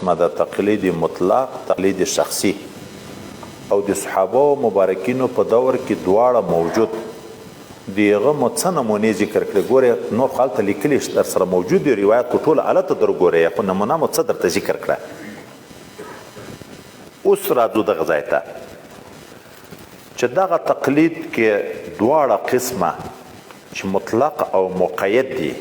قسمه ده، تقلید مطلق، تقلید شخصي. او د صحابه مبارکینو په دور کې دواړه موجود دی. هغه مو څه نمونې ذکر کړې. ګورې نور خو هلته لیکلي در سره موجود دي روایت، خو ټوله هلته در ګورئ، خو نمونه مو څه درته ذکر کړه. اوس راځو دغه ځای ته چې دغه تقلید کې دواړه قسمه چې مطلق او مقید دي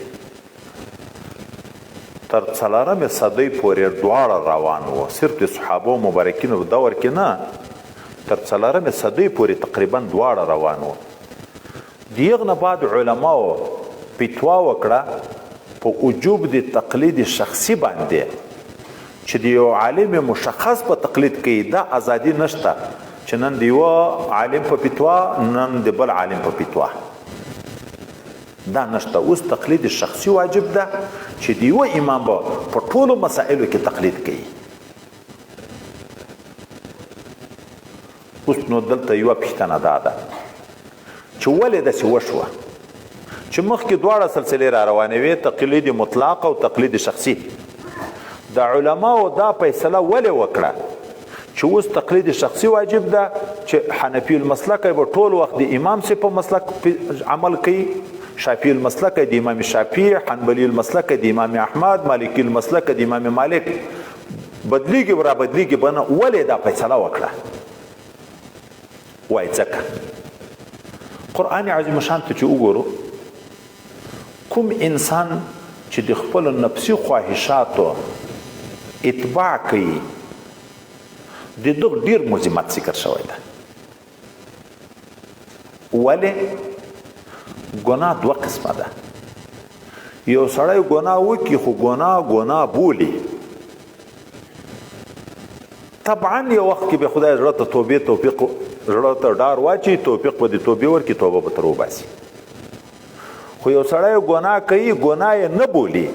تر 4مې صدۍ پورې دواړه روان وو. صرف د صحابه مبارکینو په دور کې نه، تر 4مې صدۍ پورې تقریبا دواړه روان وو. د هغه نه بعد علماو فتوا وکړه په وجوب د تقلید شخصي باندې چې د یو عالم مشخص په تقلید کې دا ازادي نشته چې نن د یو عالم په فتوا، نن د بل عالم په فتوا، دا نشته. اوس تقلید شخصي واجب ده چې د یو امام په ټولو مسائلو کې تقلید کوي. اوس نو دلته یوه پوښتنه دا ده چې ولې داسې وشوه چې مخکې دواړه سلسلې را روانې وې، تقلید مطلق او تقلید شخصي. د علماو دا فیصله ولې وکړه چې اوس تقلید شخصي واجب ده، چې حنفي المسلک به ټول وخت د امام سي په مسلک عمل کوي، شافعي المسلک د امام شافعي، حنبلي المسلک د امام احمد، مالکي المسلک د امام مالک، بدلیږي را بدلیږي بنه. ولې دا فیصله وکړه؟ وای ځکه قرآن عظیم شان ته چې وګورو، کوم انسان چې د خپل نفسي خواهشاتو اتباع کوي د دغه ډیر ملزمات ذکر شوی ده. ولې؟ ګناه دوه قسمه ده. یو سړی ګناه وکړي خو ګناه بولي، طبعا یو وخت کې به خدای زړه ته توفیق زړه ته ډار واچي، توفیق به د توبې ورکړي، توبه به تر وباسي. خو یو سړی ګناه کوي، ګناه یې نه بولي،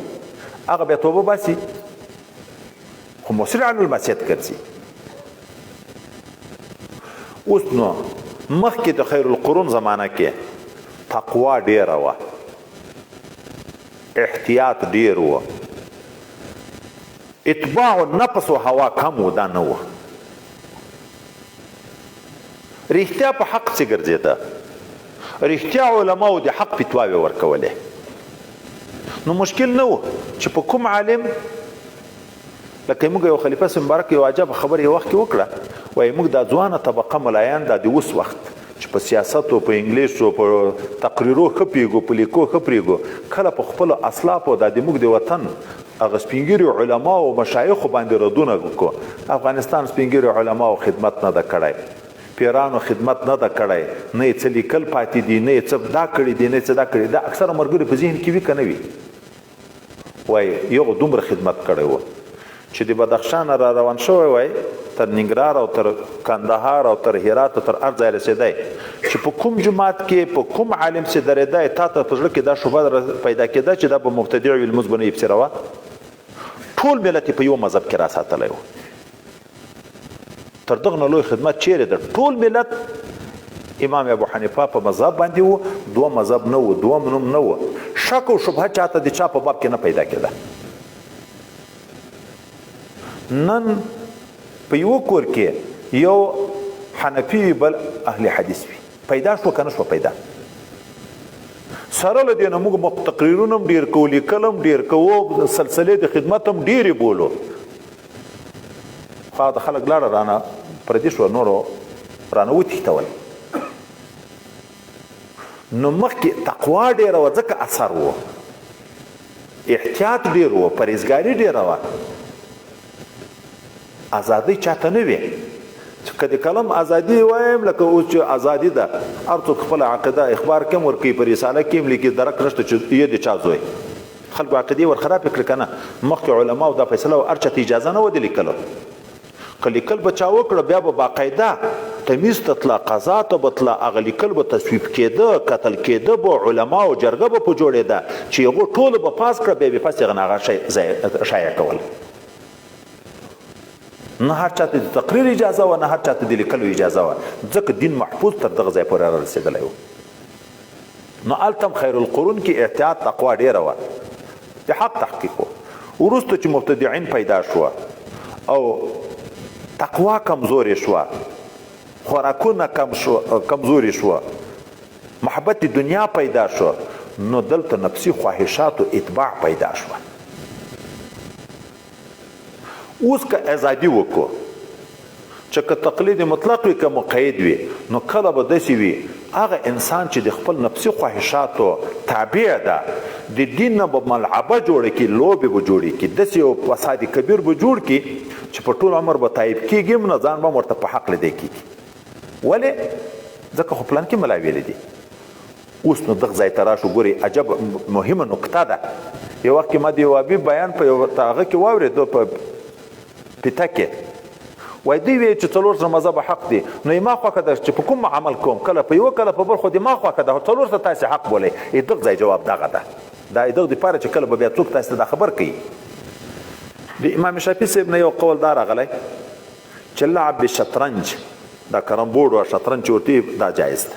هغه بیا توبه باسي خو مصر علی المعصیت ګرځي. اوس نو مخکې د خیر القرون زمانه کې تقوا ډیره وه، احتیاط ډیر وه، اتباع النفس و هوا کم و، دا نه وه. رښتیا په حق څه ګرځېده، رښتیا علماو د حق فتواوې ورکولې. نو مشکل نه و چې په کوم عالم، لکه موږ یو خلیفه مبارک یو عجب خبر یو وخت وکړه، وایي موږ دا ځوانه طبقه ملایان دا د اوس وخت چې په سیاست او په انګلیس او په تقریرو ښه پوهېږو، په لیکو ښه پوهېږو، کله په خپلو اسلافو دا د موږ د وطن هغه سپینګیري علماو او مشایخو باندې ردونه وکړو. افغانستان سپینګیري علماو خدمت نه ده کړی، پیرانو خدمت نه ده کړی، نه یې څه لیکل پاتې دي، نه یې څه دا کړي دي، نه یې څه دا کړي. دا اکثره ملګري په ذهن کې وي که نه وي؟ وایي یو دومره خدمت کړی و چې د بدخشان را روان شوی وای تر ننګرهار او تر کندهار او تر هرات او تر هر ځای رسېدی چې په کوم جومات کې په کوم عالم سې درېدی، تا ته په زړه کې دا شبهه پیدا کېده چې دا به مبتدع وي، لمونځ به نه یې پسې روه. ټول ملت یې په یو مذهب کې را ساتلی و. تر دغه نه لوی خدمت چیرې ده؟ ټول ملت امام ابو حنیفه په مذهب باندې و، دوه مذهب نه و، دوه نوم نه و. شک او شبهه چاته د چا په باب کې نه پیدا کېده. نن په یو کور کې یو حنفي وي بل اهل حدیث وي، پیدا شو که نه شوه پیدا؟ سره له دې نه موږ تقریرونه هم ډېر کوو، لیکل هم ډېر کوو، سلسلې د خدمت هم ډېرې بولو. خو د خلک لاړه رانه پردي شوه، نورو رانه وتښتول. نو مخکې تقوا ډېره وه، ځکه اثر و، احتیاط ډېر و، پرهیزګاري ډېره وه. ازادي چاته نه وي چې که د کلم ازادي وایم، لکه اوس چې ازادي ده هر څوک خپله عقیده اخبار کم ورکوي، په رساله کې هم لیکي درک نشته چې یې د چا زوی. خلکو عقیدې ورخرابې کړې که نه؟ مخکې علماو دا فیصله و هر چا ته اجازه نه وه د لیکلو. که لیکل به چا وکړه بیا به باقاعده تمیز ته تله، قضا ته به تله، هغه لیکل به تصویب کېده، کتل کېده به، علماو جرګه به په جوړېده چې هغو ټولو به پاس کړه، بیا به پس هغه نه هغه شایع کول. نه هر چاته د تقریر اجازه وه، نه هر چاته د لیکلو اجازه وه، ځکه دین محفوظ تر دغه ځای پورې را رسېدلی و. نو هلته هم خیر القرون کې احتیاط تقوا ډېره وه، د حق تحقیق و. وروسته چې مبتدعین پیدا شوه او تقوا کمزوري شوه، خوراکونه کمزوري شوه، محبت دنیا پیدا شو، نو دلته نفسي خواهشات و اتباع پیدا شوه. اوس که ازادي وکړو چې که تقلید مطلق وي که مقید وي، نو کله به داسې وي هغه انسان چې د خپل نفسي خواهشاتو تابع ده، د دین نه به ملعبه جوړه کړي، لوبې به جوړې کړي، داسې یو فساد کبیر به جوړ کړي چې په ټول عمر به تایب کېږي هم نه، ځان به ورته په حق لیدی کېږي. ولې؟ ځکه خو پلان کې ملا ویلی دي. اوس نو دغه ځای ته راشو، ګورئ عجب مهمه نقطه ده. یو وخت کې ما د یو حبیب بیان په یو هغه کې واورېدو په پیته کې، وای دوی وایي چې څلور زره مذهب حق دي، نو یې ما خوښه ده چې په کوم عمل کوم، کله په یوه کله په بل، خو د ما خوښه ده څلور زره تاسې حق بولئ. دغه ځای جواب دغه ده، دا دغه دپاره چې کله به بیا څوک تاسې ته دا خبر کوي. د امام شافعي صاحب نه یو قول دا راغلی چې لعب بالشطرنج، دا کرمبورډ او شطرنج چې ورته دا جایز ده.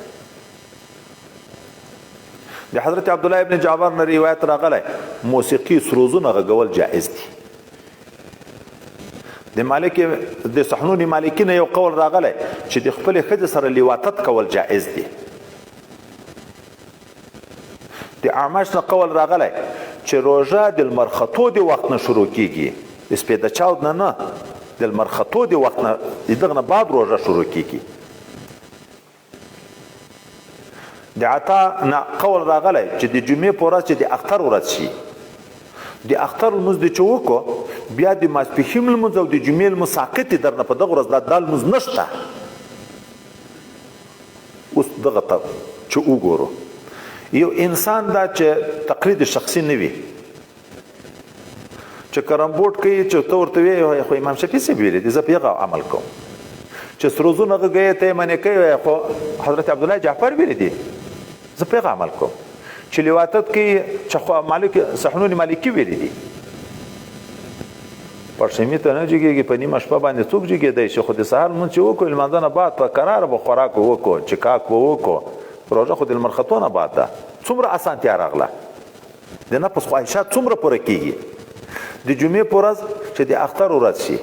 د حضرت عبدالله ابن جعفر نه روایت راغلی موسیقي سروزونه غږول جایز دي. د مالک د صحنون مالکی نه یو قول راغلی چې د خپلې ښځې سره لیواتت کول جایز دي. د اعمش نه قول راغلی چې روژه د لمر ختو د وخت نه شروع کیږي، د سپېده چاود نه، د لمر ختو د وخت نه، د دغه نه بعد روژه شروع کیږي. د عطا نه قول راغلی چې د جمعې په ورځ چې د اختر ورځ شي، د اختر لمونځ د چې وکړو، بیا د ماسپښین لمونځ او د جمعې لمونځ ساقط دی درنه په دغه ورځ، دا لمونځ نشته. اوس دغه ته چې وګورو، یو انسان دا چې تقلید شخصي نه وي، چې کرمبورډ کوي، چې ته ورته وایې خو امام شافعي صاحب ویلي دي زه په هغه عمل کوم، چې سروزونه غږوي ته یې منې کوي، خو حضرت عبدالله جعفر ویلي دي زه په هغه عمل کوم، چې لیواتت کوي، چې خو مالک صحنون مالکي ویلي دي. پړشمي ته نه جګېږي، په نیمه شپه باندې څوک جګېدی شي، خو د سهار لمونځ چې وکړو لمانځه نه بعد په کراره به خوراک وکړو، چکاک به وکړو، روژه خو د لمر ختو نه بعد ده. څومره اسانتیا راغله، د نفس خواهشات څومره پوره کېږي. د جمعې په ورځ چې د اختر ورځ شي،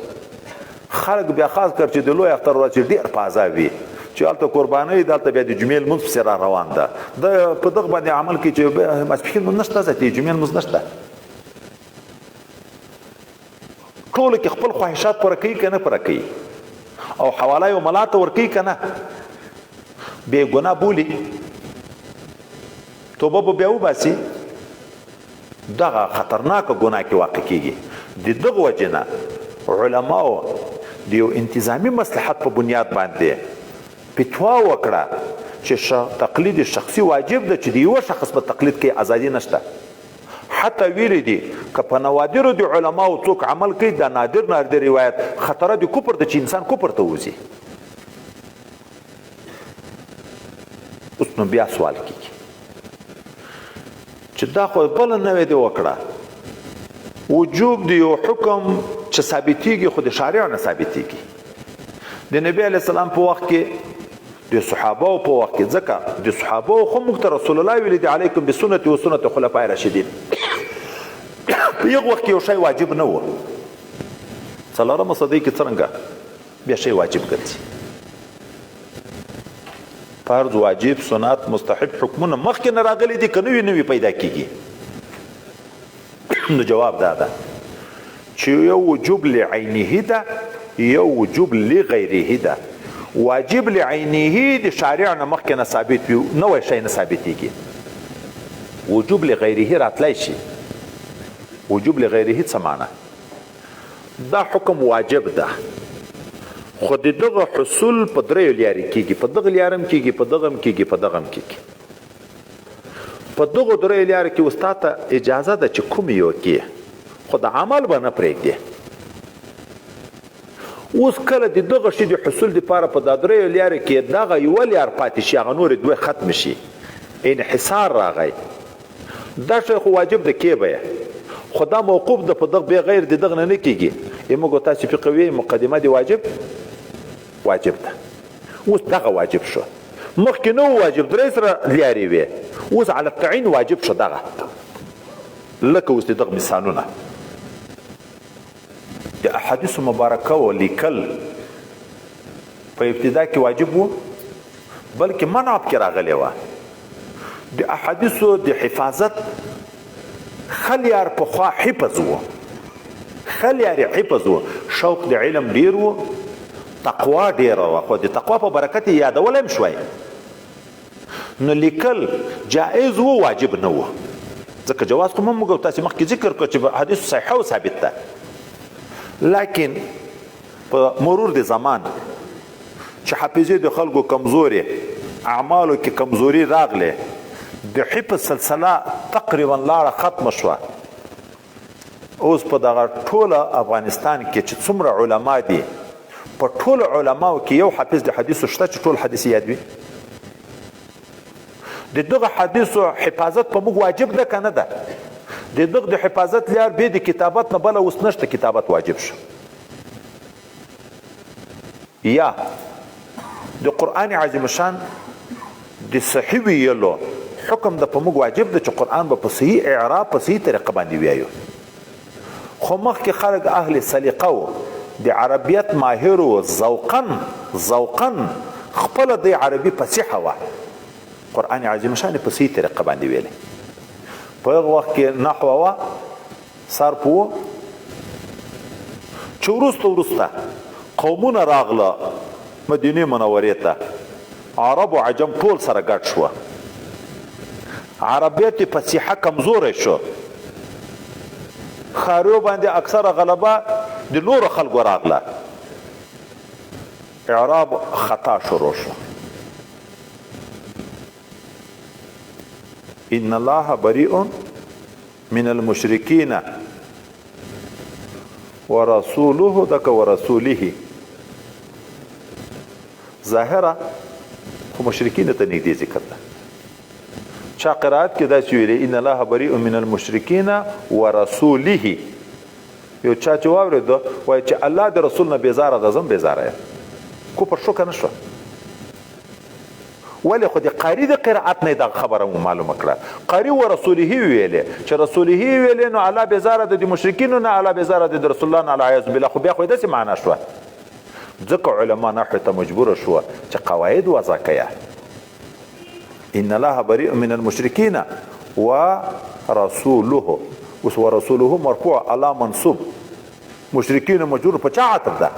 خلک بیا خاص کر چې د لوی اختر ورځ چې ډېر په عذاب وي، چې هلته قربانۍ ده، هلته بیا د جمعې لمونځ پسې را روان ده. د په دغه باندې عمل کوي چې ماسپښین لمونځ نشته، د جمعې لمونځ نشته. ټولو کې خپل خواهشات پوره کوي که نه پوره کوي، او حواله یو ملا ته ورکوي که نه، بې ګناه بولي، توبه به بیا وباسي، دغه خطرناکه ګناه کې واقع کېږي. د دغه وجې نه علماو د یو انتظامي مصلحت په بنیاد باندې فتوا وکړه چې تقلید شخصي واجب ده، چې د یوه شخص په تقلید کې ازادي نشته. حتی ویلی دي که په نوادرو د علماو څوک عمل کوي، دا نادر روایت خطره د کفر ده چې انسان کفر ته وځي. اوس نو بیا سوال کیږي چې دا خو بله نوې دې وکړه، وجوب د یو حکم چې ثابتېږي خو د شارع نه ثابتېږي. د نبی علیه السلام په وخت کې، د صحابهو په وخت کې، ځکه د صحابهو خو موږ ته رسول الله ویلي دي علیکم بسنتي و سنت خلفاء راشدین. په یو وخت کې یو شی واجب نه و، څلورمه صدۍ کې څرنګه بیا شی واجب ګرځي. فرض، واجب، سنت، مستحب حکمونه مخکې نه راغلي دي که نوي پیدا کېږي؟ نو جواب دا ده چې یو وجوب لعینه ده، یو وجوب لغیره ده. واجب لعینه د شارع نه مخکې نه ثابت وي، نوی شی نه ثابتېږي. وجوب لغیره راتلی شي. وجوب لغیره څه معنی؟ دا حکم واجب ده، خو د دغه حصول په دریو لیارې کېږي، په دغه لیاره هم کېږي، په دغه هم کېږي، په دغه هم کېږي. په دغو دریو لیارو کې استاد ته اجازه ده چې کوم یو کې، خو د عمل به نه پرېږدي. اوس کله د دغه شي د حصول دپاره په دا دریو لیارو کې دغه یوه لیار پاتې شي، هغه نورې دوه ختم شي، انحصار راغی، دا شی خو واجب ده کې به، خو دا موقوف ده په دغه بغیر د دغه نه کېږي. موږ تاسې فقهوي مقدمه دی واجب ده. اوس دغه واجب شو، مخکې نه و واجب، درې سره لیارې وې، اوس علی التعین واجب شو دغه. لکه اوس د دغه مثالونه د احادیث مبارکه و لیکل په ابتدا کې واجب و بلکې منع پکې راغلی وه د احادیثو د حفاظت خلیار پخوا حفظ و خلیار حفظ و شوق د علم ډیر و تقوا ډیره وه خو د تقوا په برکت یې یادولی هم شوی نو لیکل جایز و واجب نه و ځکه جواز خو موږ تاسې مخکې ذکر کړو چې حدیث صحیحه او ثابت ده لیکن په مرور د زمان چې حافظې د خلکو کمزوري اعمالو کې کمزوري راغله د حفظ سلسله تقریبا لاړه ختمه شوه اوس په دغه ټوله افغانستان کې چې څومره علما دي په ټولو علماو کې یو حافظ د حدیثو شته چې ټول حدیث یاد وي د دغه حدیثو حفاظت په موږ واجب ده که نه ده د دغه د حفاظت لار بې د کتابت نه بله اوس نشته کتابت واجب شو یا د قرآن عظیم شان د صحیح ویلو حکم د په موږ واجب ده چې قرآن به په صحیح اعراب په صحیح طریقه باندې ویایو خو مخکې خلک اهل سلیقه و د عربیت ماهر و ذوقا خپله د عربي فصیحه وه قرآن عظیم شان په صحیح طریقه باندې ویلی په هغه وخت کې نحوه وه صرف و چې وروسته قومونه راغله مدینې منورې ته عرب و عجم ټول سره ګډ شوه عربیت فصیحه کمزوری شو ښاریو باندې اکثره غلبه د نورو خلکو راغله اعراب خطا شروع شو ان الله بریء من المشرکین ورسوله دک ورسوله ظاهره خو مشرکین ته نږدې ذکر ده چا قرائت کې دا چې ویلي ان الله بریء من المشرکین ورسوله یو چا چې واورېده وایي چې الله د رسول نه بیزاره ده زم بیزاره یم کفر شو که نه شو ولې خو د قاري د قرائت نه دغه خبره مو معلومه کړه قاري و رسوله ویلې چې رسوله ویلې نو الله بیزاره ده د مشرکینو نه الله بیزاره ده د رسول الله نه العیاذ بالله خو بیا خو داسې معنا شوه ځکه علما نحو ته مجبوره شوه چې قواعد وضع کړه ان الله بریء من المشرکین ورسوله اوس ورسوله مرفوع الله منصوب مشرکین مجرور په چا عطف ده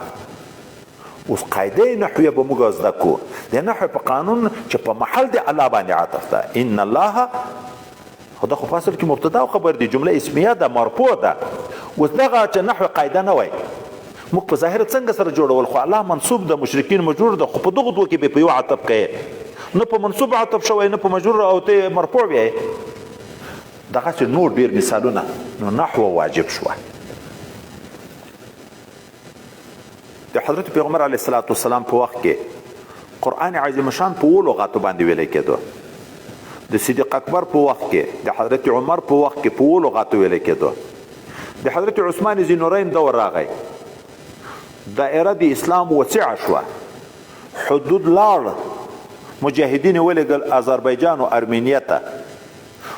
اوس قاعده نحویه به موږ زده کو د نحو په قانون چې په محل د الله باندې عطف ده ان الله خدا خو فاصل کې مبتدا او خبر دی جمله اسمیه ده مرفوع ده اوس دغه چې نحو قاعده نه وای موږ په ظاهر څنګه سره جوړول خو الله منصوب ده مشرکین مجرور ده خو په دغه دوه کې به په یو عطف کوي نه په منصوب عطف شوی نه په مجرور او ته مرفوع وي دغه چې نور ډیر مثالونه نو نحو واجب شوه د حضرت پیغمبر علیه الصلاة والسلام په وخت کې قرآن عظیم شان په اوو لغاتو باندې ویلی کېدو د صدیق اکبر په وخت کې د حضرت عمر په وخت کې په اوو لغاتو ویلی کېدو د حضرت عثمان ذینورین دور راغی دائره د اسلام وسعه شوه حدود لاړ مجاهدین ولېږل آذربایجان او ارمینیا ته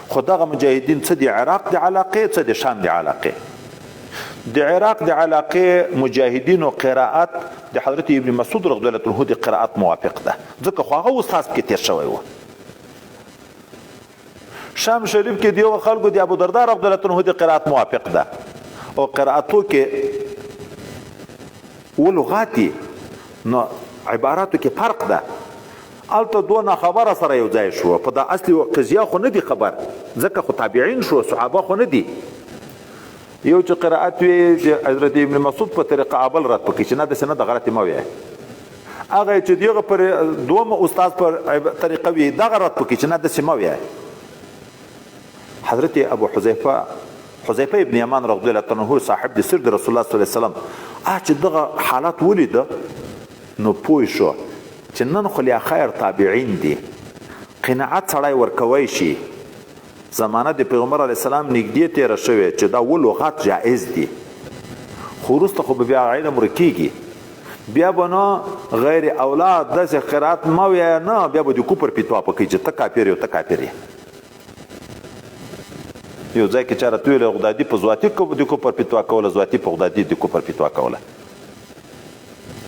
خو دغه مجاهدین څه د عراق د علاقې څه د شام د علاقې د عراق د علاقې مجاهدینو قراءت د حضرت ابن مسعود رضی الله عنه د قراءت موافق ده ځکه خو هغه استاد کې تیر شوی و شام شریف کې دیو خلکو د ابو دردار رضی الله عنه د قراءت موافق ده او قراءتو کې ولغاتي نو عباراتو کې فرق ده الته دونه خبره سره یو ځای شو په دا اصلي قضیه خو نه دی خبر ځکه خو تابعین شو صحابه خو نه دي یو چې قرائت وی د حضرت ابن مسعود په طریقه اول رات پکې چې نه د سند غلطی ما وی هغه چې دیغه پر دوم استاد پر طریقه وی دغه رات پکې چې نه د سم وی حضرت ابو حذیفه ابن یمان رضی الله عنه صاحب د سر د رسول الله صلی الله علیه وسلم چې دغه حالات ولید نو پوه شو چې نن خو لیا خیر تابعین دي قناعت سړی ورکوي شي زمانه د پیغمبر علیه السلام نږدې تیره شوې چې دا لغات جایز دي خو وروسته خو به بیا علم ورکېږي بیا به نه غیر اولاد داسې قرات ما وایه نه بیا به د کوپر فتوا پکوي چې ته کافر یې ته کافر یې یو ځای کې چا راته ویل غدادي په ذاتي د کفر فتوا کوله ذاتي په غدادي د کفر فتوا کوله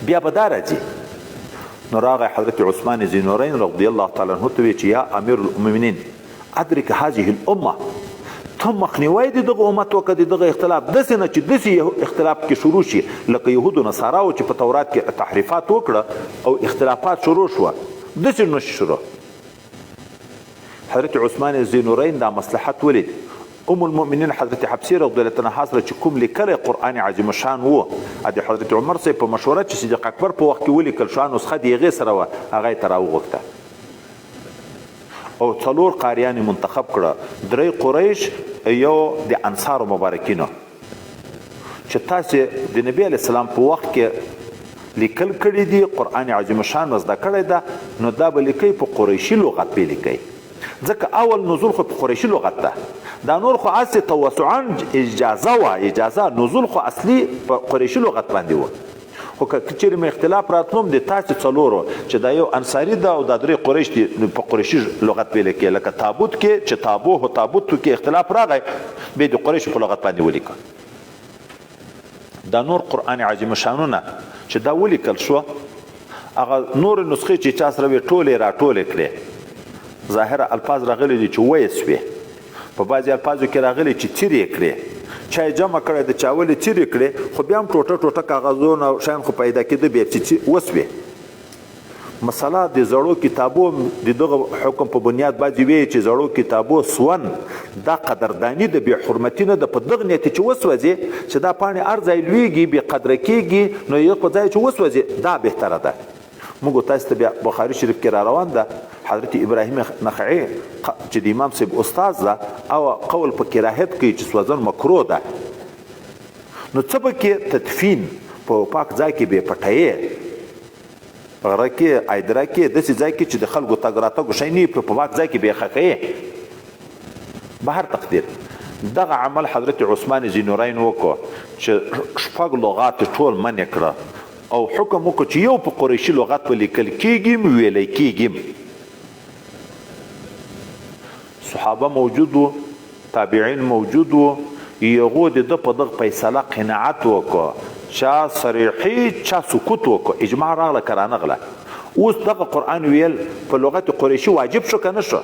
بیا به دا راځي نو راغی حضرت عثمان ذی نورین رضی الله تعالی عنه ته وی چې یا امیر المؤمنین ادرک هذه الامه ته مخنیوی د دغه امت وکړه د دغه اختلاف داسې نه چې داسې اختلاف کې شروع شي لکه یهودو نصاراو چې په تورات کې تحریفات وکړه او اختلافات شروع شوه داسې نشي شروع حضرت عثمان ذی نورین دا مصلحت ولید ام المؤمنین حضرت حفصه رضی الله عنها سره چې کوم لیکل قرآن عظیم شان وو د حضرت عمر سره په مشوره چې صدیق اکبر په وخت کې ولیکل شو نسخه د هغې سره وه هغه یې ته راوغوښته او 4 قاریان منتخب کړه 3 قریش یو د انصارو مبارکینو چې تاسې د نبی علیه السلام په وخت کې لیکل کړي دي قرآن عظیم شان زده کړی ده نو دا به لیکئ په قریشي لغت به لیکئ ځکه اول نزول خو په قریشي لغت ده دا نور خو اصلي توسعا اجازه وه اجازه نزول خو اصلي په قریشي لغت باندې وه خو که چیرې مې اختلاف راتلوم د تاسې څلورو چې دا یو انصاري ده او دا 3 قریش دي په قریشي لغت به لیکئ لکه تابوت کې چې تابوه او تابوت کې اختلاف راغی به د قریشو په لغت باندې ولیکه دا نور قرآن عظیم شانونه چې دا ولیکل شو هغه نور نسخې چې چا سره وې ټولې راټولې کړې ظاهره الفاظ راغلي دي چې ویې سوې په بعضې الفاظو کې راغلي چې څیرې کړې چا یې جمع کړی د چا ولې څیرې کړې خو بیا هم ټوټه کاغذونه او شیان خو پیدا کېده بیا چې وسوې مسله د زړو کتابو د دغه حکم په بنیاد بعضې وایي چې زړو کتابو سون دا قدرداني د بې حرمتي نه ده په دغه نیت چې وسوځي چې دا پاڼې هر ځای لویږي بې قدره کېږي نو یو په ځای چې وسوځي دا بهتره ده موږ تاسو ته بیا بخاري شریف کې را روان ده حضرت ابراهیم نخعی چې د امام صاحب استاد ده او قول په کراهت کوي چې سوځن مکروه ده نو څه پکې تدفین په پاک ځای کې بې پټیې غره کې ایدره کې داسې ځای کې چې د خلکو تګ راتګ شی نه په پاک ځای کې بې خښیې بهر تقدیر دغه عمل حضرت عثمان ذی نورین وکړو چې 6 لغات ټول منع کړه او حکم وکړو چې یو په قریشي لغت په لیکل کېږي ویلی کېږي صحابه موجود وو تابعین موجود وو یغو د ده په دغه فیصله قناعت وکړو چا صریحي چا سکوت وکړو اجماع راغله که رانغله اوس دغه قرآن ویل په لغت قریشي واجب شو که نه شو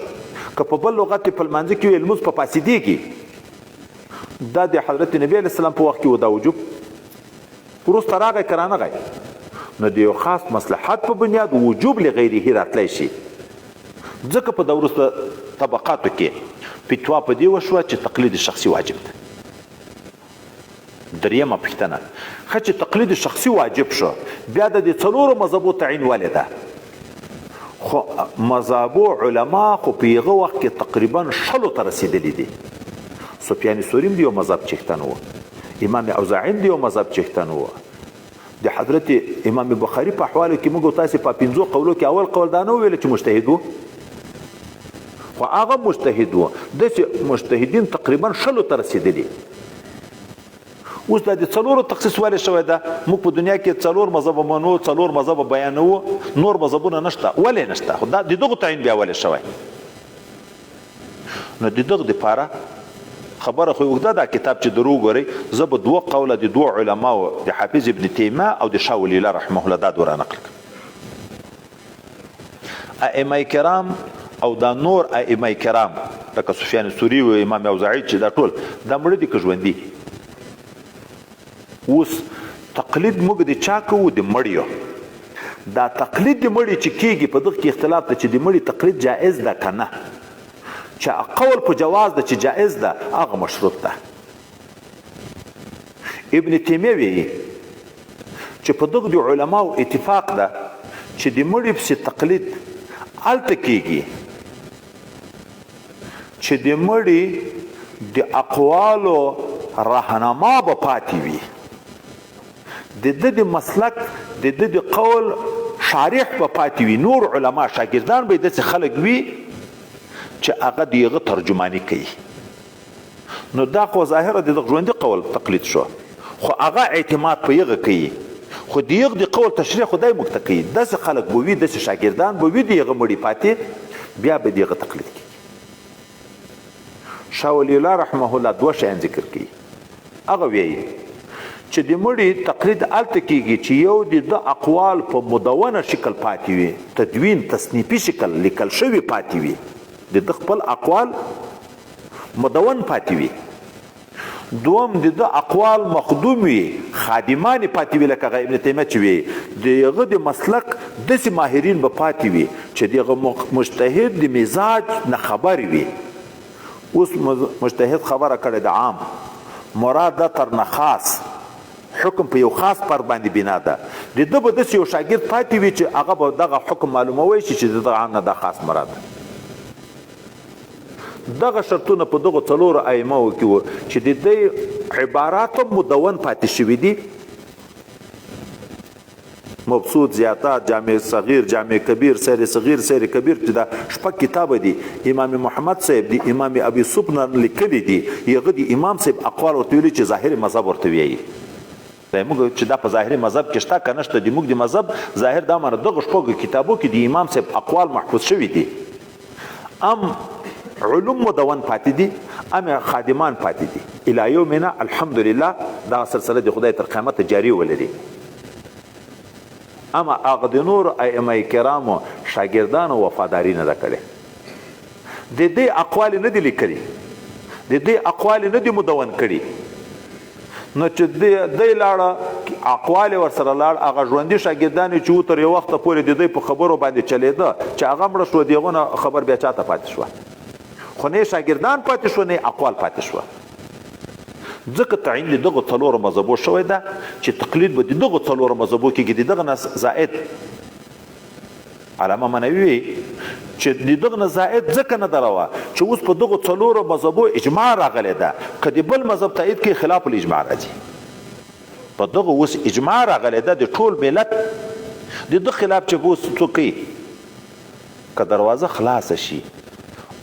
که په بل لغت په لمانځه کې ویل لمونځ په فاسدېږي دا د حضرت نبی علیه السلام په وخت کې و دا وجوب وروسته راغی که رانغی نو د یو خاص مصلحت په بنیاد وجوب لغیره راتلی شي ځکه په د وروسته طبقاتو کې فتوا په دې وشوه چې تقلید شخصي واجب ده دریمه پوښتنه ښه چې تقلید شخصي واجب شو بیا د دې 4 مذهبو تعین ولې ده خو مذهبو علما خو په هغه وخت کې تقریبا 100 ته رسېدلي دي سفیان ثوری هم د یو مذهب چښتن و امام اوزاعي د یو مذهب چښتن و د حضرت امام بخاري په احوالو کې موږ تاسې په 5 قولو کې اول قول دا نه ویل چې مجتهد و خو هغه مجتهد و داسې مجتهدین تقریبا 100 ته رسېدلي اوس دا د 4 تخصیص ولې شوی ده موږ په دنیا کې 4 مذهب منو 4 مذهب بیانوو نور مذهبونه نشته ولې نشته خو دا د دغو تعین بیا ولې شوی نو د دغه دپاره خبره خو اوږده دا کتاب چې درو ګورئ زه به 2 قوله د 2 علماو د حافظ ابن تیمیه او د شاه ولی الله رحمه الله دا دوره نقل کړم ائمه کرام او دا نور ائمه کرام لکه سفیان ثوری او امام اوزاعي چې دا ټول دا مړه دي که ژوندي اوس تقلید موږ د چا کوو د مړیو دا تقلید د مړي چې کېږي په دغه کې اختلاف ده چې د مړي تقلید جائز ده که نه چې قول په جواز ده چې جائز ده هغه مشروط ده ابن تیمیه وایي چې په دغه د علماو اتفاق ده چې د مړي پسې تقلید هلته کېږي چې د مړي د اقوالو راهنما به پاتې وي د ده د مسلک د ده د قول شارح به پاتې وي نور علما شاګردان به داسې خلک وي چې هغه د هغه ترجماني کوي نو دا خو ظاهره د دغه ژوندي قول تقلید شو خو هغه اعتماد په هغه کوي خو د هغه د قول تشریح خدای موږ ته کوي داسې خلک به وي داسې شاګردان به وي د هغه مړي پاتې بیا به د هغه تقلید کوي شاه ولی الله رحمه الله دوه شیان ذکر کوي. هغه وایي چې د مړي تقلید هلته کېږي چې یو د ده اقوال په مدونه شکل پاتې وي، تدوین تصنیفي شکل لیکل شوي پاتې وي، د ده خپل اقوال مدون پاتې وي. دوم د ده اقوال مخدوم وي، خادمان پاتې وي، لکه ابن تیمیه چې وي د هغه د مسلک داسې ماهرین به پاتې وي چې د هغه مجتهد د مزاج نه خبر وي. اوس مجتهد خبره کړې د عام مراد ده تر نه خاص، حکم په یو خاص پر باندې بنا ده. د ده به داسې یو شاګرد پاتې وي چې هغه به دغه حکم معلوموي چې د دغه عام نه دا خاص مراد ده. دغه شرطونه په دغه څلورو ائمو کې وو چې د دې عبارات هم مدون پاتې شوي دي. مبسوط، زیاتات، جامع صغیر، جامع کبیر، سیر صغیر، سیر کبیر چې دا شپږ کتاب دي. امام محمد صاحب دی امام ابي سبنا لیکلي دي. هغه د امام صاحب اقوال ورته ویلي چې ظاهري مذهب ورته ویي. دا موږ چې دا په ظاهري مذهب کې شته که نشته، د موږ د مذهب ظاهر دا معنی دغه شپږو کتابو کې د امام صاحب اقوال محفوظ شوي دي. ام علوم مدون پاتې دي، ام خادمان پاتې دي. الی یومنا الحمدلله دا سلسله د خدای تر قیامت جاری ولري. اما هغه د نور ائمه کرامو شاګردانو وفاداري نه ده کړې. د دې اقوال نه دي لیکلي، د دې اقوال نه دي مدون کړي. نو چې دی لاړه اقوال ورسره لاړ، هغه ژوندي شاګردان چې و تر یو وخته پورې د دوی په خبرو باندې چلېده چې هغه مړه شوه، د هغو نه خبر بیا چاته پاتې شوه. خو نه شاګردان پاتې شوه نه اقوال پاتې شوه. ځکه تعین د دغو څلورو مذهبو شوی ده چې تقلید به د دغو څلورو مذهبو کېږي. د دغه نه زائد علامه منوي وي چې د دغه نه زائد ځکه نه دروه چې اوس په دغو څلورو مذهبو اجماع راغلی ده. که د بل مذهب تایید کوي خلاف الاجماع راځي. په دغه اوس اجماع راغلی ده د ټول ملت د ده خلاف چې اوس څوک کوي که دروازه خلاصه شي.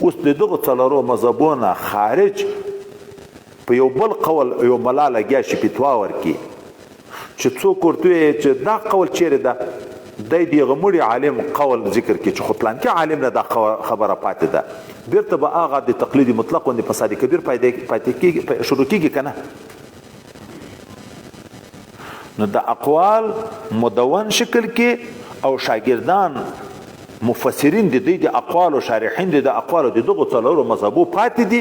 اوس د دغه څلورو مذهبو نه خارج په یو بل قول یو ملا لګیا شي فتوا ورکړي چې څوک ورته وایي چې دا قول چیرې ده، دی د هغه مړي عالم قول ذکر کړي چې خو پلانکي عالم نه دا خبره پاتې ده، بیرته به هغه د تقلید مطلق باندې فساد کبیر پاتې کېږي، شروع کېږي که نه. نو د اقوال مدون شکل کې او شاګردان مفسرین د دې د اقوالو شارحین د اقوالو د دغو څلورو مذهبو پاتې دي.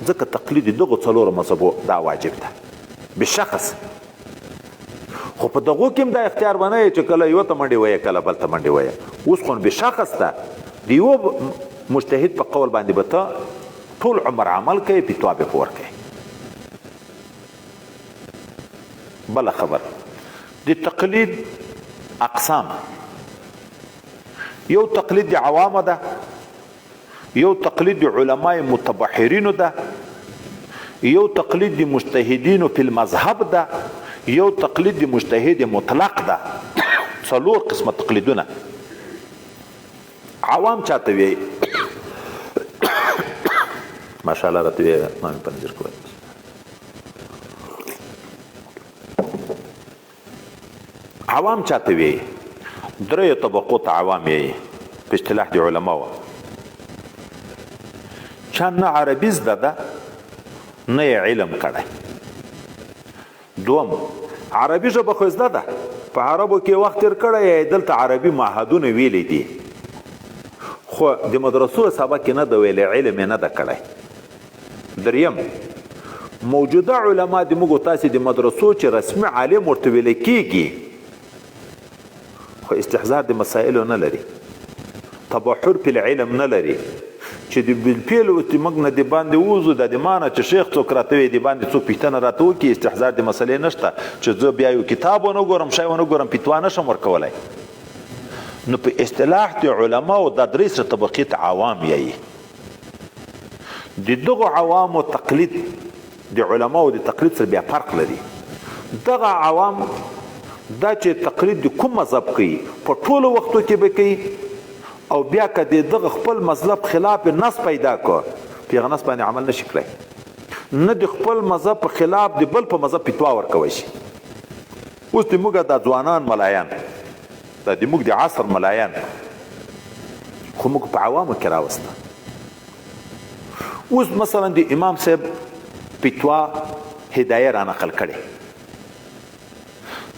ځکه تقلید د دغو څلورو مذهبو دا واجب ده بشخص. خو په دغو کې هم دا اختیار بنوي چې کله یو ته منډې وایه کله بل ته منډې وایه. اوس خو بشخص ده د یو مجتهد په قول باندې به ته ټول عمر عمل کوي، فتوا به ورکوي. بله خبر د تقلید اقسام، یو تقلید د عوامو ده، یو تقلید د علماء متبحرینو ده، یو تقلید د مجتهدینو فی المذهب ده، یو تقلید د مجتهد مطلق ده. څلور قسمه تقلیدونه. عوام چاته وی ماشاءالله راته وی ما په نظر کوي. عوام چاته وی درې طبقو ته عوام یې په اصطلاح د علماو. چا نه عربي زده ده نه یې علم کړی. دوم عربي ژبه خو زده ده، په عربو کې وخت تېر کړی، دلته عربي معهدونه ویلی دي، خو د مدرسو سبق کې نه ده ویلی، علم یې نه ده کړی. دریم موجوده علما د موږ تاسې د مدرسو چې رسمي عالم ورته ویلی کېږي خو استحضار د مسائلو نه لري، تبحر په العلم نه لري، چې د بالفعل موږ نه د باندې ووځو د مانه چې شیخ څوک راته وي د باندې څوک پوښتنه راته وکړي، استحضار د مسئلې نشته چې زه بیا یو کتاب ونه ګورم شی ونه ګورم فتوا نشم ورکولی. نو په اصطلاح د علماو دا درې سره طبقې ته عوام یایي. د دغو عوامو تقلید د علماو د تقلید سره بیا فرق لري. دغه عوام دا چې تقلید د کوم مذهب کوي په ټولو وختو کې به کوي، او بیا که د دغه خپل مذهب خلاف نص پیدا کو په هغه نص باندې عمل نشي کړی، نه د خپل مذهب په خلاف د بل په مذهب فتوا ورکوی شي. اوس د موږ دا ځوانان ملایان، دا د موږ د عصر ملایان خو موږ په عوامو کې راوسته. اوس مثلا د امام صاحب فتوا هدایه را نقل کړي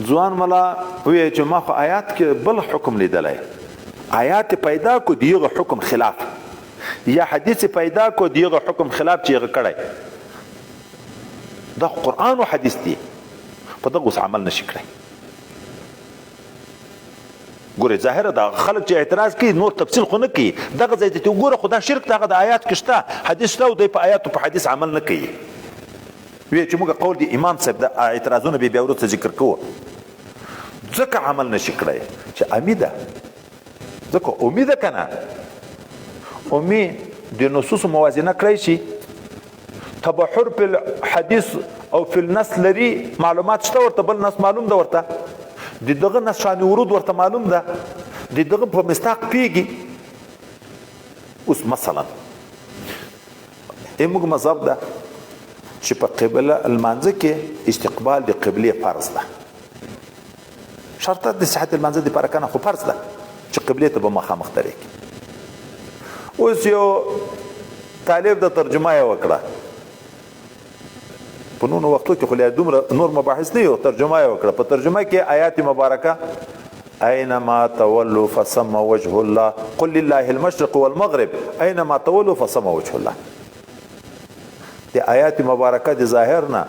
ځوان ملا وی چې ما خو آیات کې بل حکم لیدلی آیات پیدا کو دیغه حکم خلاف یا حدیث پیدا کو دیغه حکم خلاف چې هغه کړی دا قرآن او حدیث دی په دغه اوس عمل نشي کړی ګوره ظاهره دا خلک چې اعتراض کوي نور تفصیل خو نه کوي دغه ځای ته وګوره خو دا شرک دغه د آیات کې شته حدیث شته او دی په آیاتو په حدیث عمل نه کوي وی چې موږ قول دی امام صاحب د اعتراضونه به بیا وروسته ذکر کوو ځکه عمل نشي کړی چې امیده ځکه امیده که نه امي د نصوص موازنه کړی شي تبحر په الحدیث او په النص لري معلومات شته ورته بل نص معلوم ده ورته د دغه نص شان ورود ورته معلوم ده د دغه په مستاق پیږي اوس مثلا موږ مذهب ده چې په قبله المانځه کې استقبال د قبلې فرض ده شرط د صحت المانځه لپاره کنه خو فرض ده چې قبلې ته به مخامخ درېږي اوس یو طالب د ترجمه یې وکړه په نورو وختو کې خو لا دومره نور مباحث نه یو ترجمه یې وکړه په ترجمه کې آیات مبارکه اينما تولوا فثم وجه الله قل لله المشرق والمغرب اينما تولوا فثم وجه الله د آیات مبارکه د ظاهر نه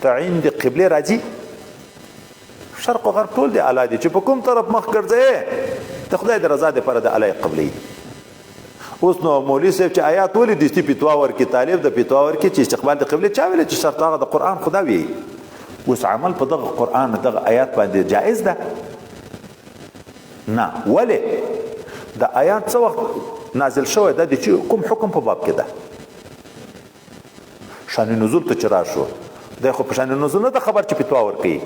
تعین د قبله راځي شرق او غرب ټول دی اعلی دي چې په کوم طرف مخ ګرځي ته خدای د رضا لپاره د اعلی قبلي اوس نو مولوی صاحب چې آیات ولې د فتوا ورکي طالب د فتوا ورکي چې استقبال د قبله چا ویل چې شرط هغه د قران خدا وی اوس عمل په دغه قران دغه آیات باندې جائز ده نه ولې د آیات څو وخت نازل شوی ده چې کوم حکم په باب کې ده شان نزول ته چرآ شو د خو په شان نزول نه د خبر چې فتوا ورکي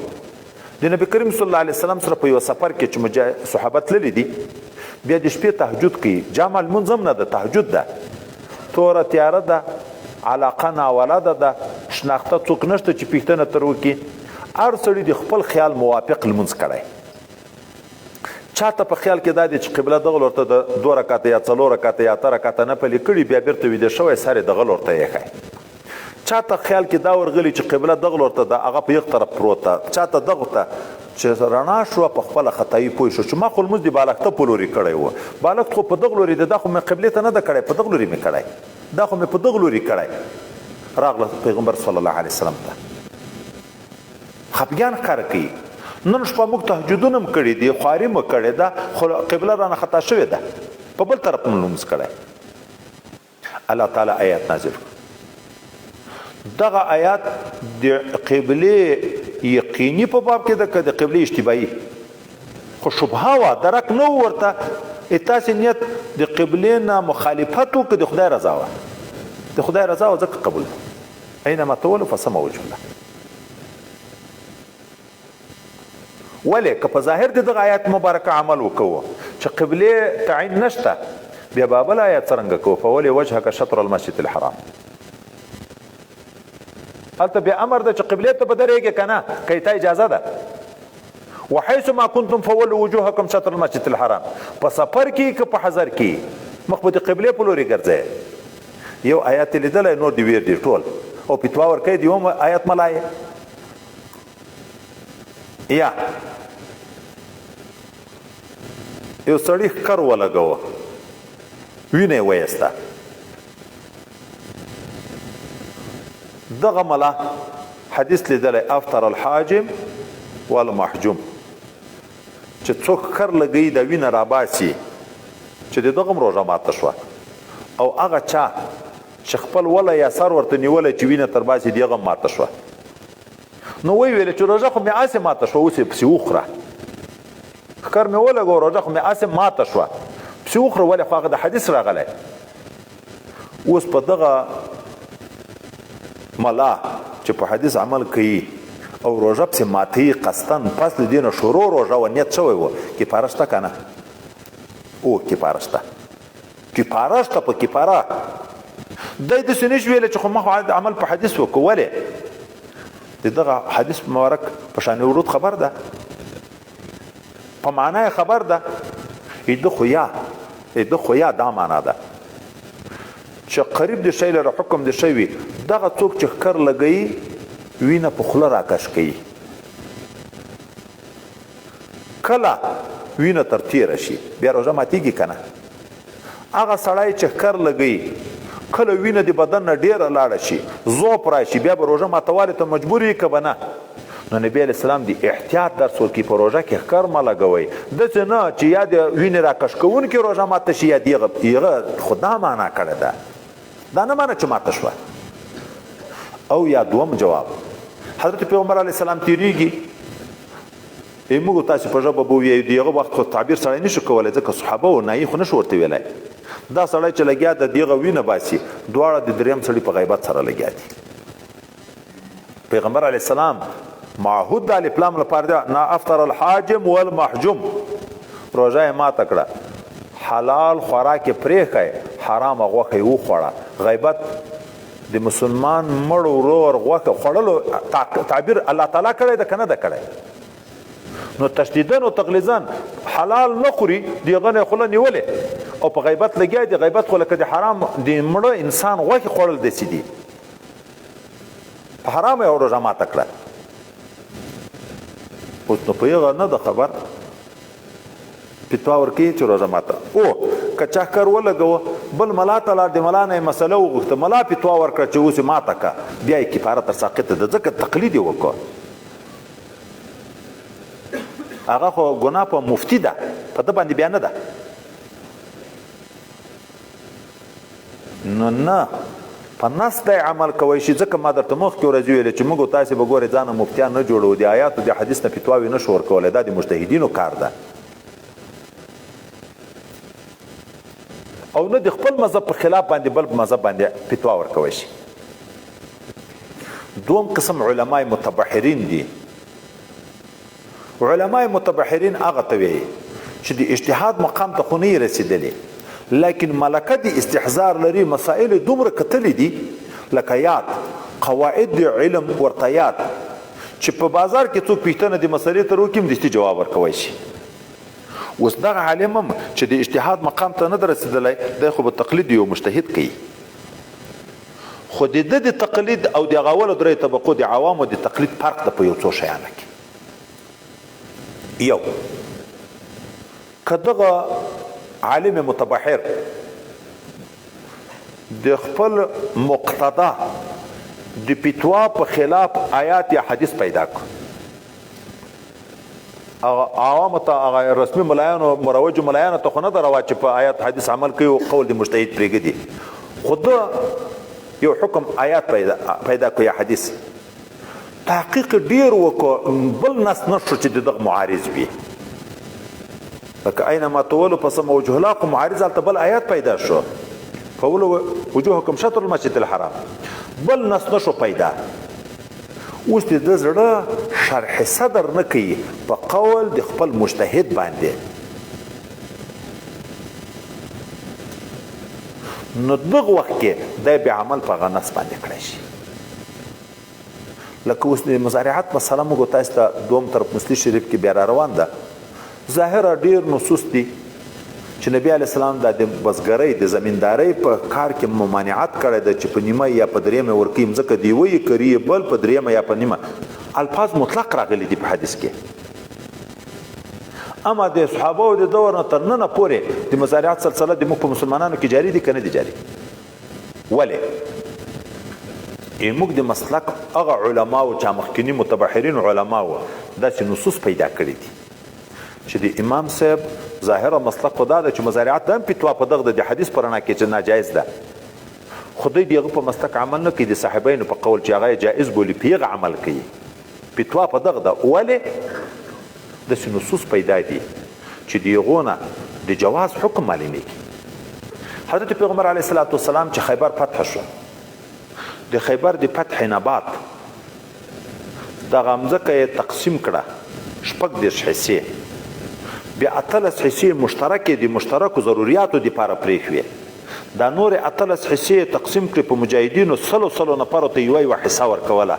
د نبی کریم صلی الله علیه وسلم سره په یو سفر کې چې صحابت للی دي بیا د شپې تهجد کوي جامع المنظم نه ده تهجد ده توره تیاره ده علاقه ناولاده ده شناخته څوک نشته چې پښتنه تر وکي هر سړي د خپل خیال موافق لمونځ کړی چاته په خیال کې دا دی چې قبله دغه لور ته د 2 رکعاته یا 4 رکعاته یا 8 رکعاته نه پلي کړي بیا بیرته ویده شوی سر دغه لور ته یې ښایي چاته خیال کې دا ورغلی چې قبله دغه لور ته ده هغه په یو طرف پروت ده چاته دغه ته چې رڼا شو په خپله خطایي پوه شو چې ما خو لمونځ د بالښته په لوري کړی و بالښت خو په دغه لوري ده دا خو مې قبلې ته نه ده کړی په دغه لوري مې کړی دا خو مې په دغه لوري کړی راغله پیغمبر صلی الله علیه وسلم ته خفګان ښکاره کوي نن شپه موږ تهجدونه هم کړي دي خواري مو کړې ده خو قبله رانه خطا شوې ده په بل طرف مو لمونځ کړی الله تعالی آیات نازل دغه آیات د قبله یقیني په باب کې ده که د قبله اشتباهي خو شبهه وه درک نه ورته تاسې نیت د قبلې نه مخالفت وکړه د خدای رضا وه د خدای رضا وه ځکه قبول اینما تولوا فثم وجه الله ولې که په ظاهر د دغه آیات مبارکه عمل وکوو چې قبلې تعین نشته بیا به بل آیات څرنګه کوو فولي وجهک شطر المسجد الحرام هلته بیا امر ده چې قبلې ته به درېږې که نه که تا اجازه ده وحیث ما کنتم فولوا وجوهکم شطر المسجد الحرام په سفر کې که په حضر کې مخ به د قبلې په لورې ګرځئ یو آیات یې لیدلی نور دې ویر دي ټول او فتوا ورکوي د یو آیات ملایې یا یو سړي ښکر ولګوه وینه یې ویسته دغه ملا حدیث لیدلی افطر الحاجم والمحجوم چې څوک ښکر لګوي د وینه راباسي چې د دغه هم روژه ماته شوه او هغه چا چې خپل وله یا سر ورته نیولی چې وینه تر باسي د هغه ماته شوه نو وی ویل چې روژه خو مې هسې ماته شوه اوس یې پسې وخوره ښکر مې ولګو روژه خو مې هسې ماته شوه پسې وخوره ولې خو هغه د حدیث راغلی اوس په دغه ملا چې په حدیث عمل کوي او روژه پسې ماتوي قصدن پس له دې نه شروع روژه و نیت شوی و کفاره شته که نه او کفاره شته کفاره شته په کفاره دی داسې نشي ویلی چې خو ما عمل په حدیث وکړو ولې د دغه حدیث مبارک په شان ورود خبر ده په معنا خبر ده د خو یا دا معنا ده چې چې قریب د شی لره حکم د شی وي دغه څوک چې ښکر لګوي وینه په خوله راکش کوي کله وینه تر تیره شي بیا روژه ماتیږي که نه هغه سړی چې ښکر لګوي کله وینه د بدن نه ډیره لاړه شي ذوب راشي بیا به روژه ماتوالي ته مجبور وي که به نه نو نبی علیه السلام د احتیاط درس ورکوي په روژه کې ښکر مه لګوئ داسې نه چې یا د وینې راکش کوونکي روژه ماته شي یا د هغه خو دا معنا کړې ده دا نه معنی چې ماته شوه او یا دوم جواب حضرت پیغمبر علیه السلام تیریږي موږ تاسې په ژبه به ووایو د هغه وخت خو تعبیر سړی نشو کولی ځکه صحابه و نایي خو نشو ورته ویلی دا سړی چې لګیا د دغه وینه باسي دواړه د دریم سړي په غیبت سره لګیا دي پیغمبر علیه السلام معهود د الفلام لپاره دی نا افطر الحاجم والمحجوم روژه یې ماته کړه حلال خوراک یې پرېښی حرامه غوښه یې وخوړه غیبت د مسلمان مړ ورور غوښه خوړلو تعبیر الله تعالی کړی ده که نه ده کړی نو تشدیدن او تغلیظن حلال نه خوري د هغه نه خوله نیولې او په غیبت لګیا دی غیبت خو لکه د حرام د مړه انسان غوښې خوړل داسې دي په حرامه یې روژه ماته کړه اوس نو په هغه نه ده خبر فتوا ورکوي چې روژه ماته او که چا ښکر ولګوه بل ملا ته لاړ د ملا نه یې مسله وغوښته ملا فتوا ورکړه چې اوس یې ماته که بیا یې کفاره تر ساقطه ده ځکه تقلید یې وکړه هغه خو ګناه په مفتي ده په ده باندې بیا نه ده نو نه په نس دی عمل کوی شي ځکه ما درته مخکې ورځې ویلې چې موږ تاسې به ګورې ځانه مفتیان نه جوړو د آیاتو د حدیث نه فتواوې نه شو ورکولی دا د مجتهدینو کار ده او نه د خپل مذهب په خلاف باندې بل مذهب باندې فتوا ورکوی شي دوم قسم علمای متبحرین دي علمای متبحرین هغه ته وایي چې د اجتهاد مقام ته خو نه یې رسېدلې لیکن ملکه د استحضار لري مسائل دومره کتلی دي لکه یاد قواعد د علم ورته یاد چې په بازار کې څوک پوښتنه د مسلې ته وکړي دستي جواب ورکوی شي اوس دغه عالم هم چې د اجتهاد مقام ته نه ده رسېدلی دی خو به تقلید یو مجتهد کوي خو د ده د تقلید او د هغه اولو درې طبقو د عوامو د تقلید فرق ده په یو څو شیانو کې یو که دغه عالم متبحر د خپل مقتدا د فتوا په خلاف آیات یا حدیث پیدا کړ عوامو ته هغه رسمي ملایانو مروجو ملایانو ته خو نه ده روا چې په آیات حدیث عمل کوي او قول د مجتهد پرېږدي خو ده یو حکم آیات پیدا کړ یا حدیث تحقیق ډیر وکړو بل نس نشو چې دغه معارض وي لکه اینما تولوا فثم وجه الله خو معارض هلته بل آیات پیدا شو فولو وجوهکم شطر المسجد الحرام بل نس نشو پیدا اوس د ده زړه شرح صدر نه کوي په قول د خپل مجتهد باندې نو دغه وخت کې دی بیا عمل په هغه نس باندې کړی شي لکه اوس د مزارعت مسله موږ تاسو ته دوم طرف مسلم شریف کې بیا را روان ده ظاهره ډیر نصوص دي چې نبی علیه السلام د بزګرۍ د زمیندارۍ په کار کې ممانعت کړی ده چې په نیمه یا په دریمه ورکوي مځکه د یوه یې کري بل په دریمه یا په نیمه الفاظ مطلق راغلي دي په حدیث کې اما د صحابه د دور نه تر ننه پورې د مزارعت سلسله د موږ په مسلمانانو کې جاری دي که نه دي جاري ولې موږ د مسلک هغه علماو چې مخکیني متبحرین علماو داسې نصوص پیدا کړي دي چې د امام صاحب ظاهره مسلک خو دا ده چې مزارعت د هم فتوا په دغه د حدیث په رڼا کې چې ناجایز ده خو دوی د هغه په مسلک عمل نه کوي د صاحبینو په قول چې هغه جایز بولي په هغه عمل کوي فتوا په دغه ده ولې داسې نصوص پیدا دي چې د هغو نه د جواز حکم معلومیږي حضرت پیغمبر علیه الصلاة والسلام چې خیبر فتح شو د خیبر د فتح نه بعد دغه مځکه یې تقسیم کړه 18 حصې بیا 18 حصې مشترکې د مشترکو ضروریاتو دپاره پرېښوې دا نورې 18 حصې تقسیم کړې په مجاهدینو سلو نفرو ته یوه حصه ورکوله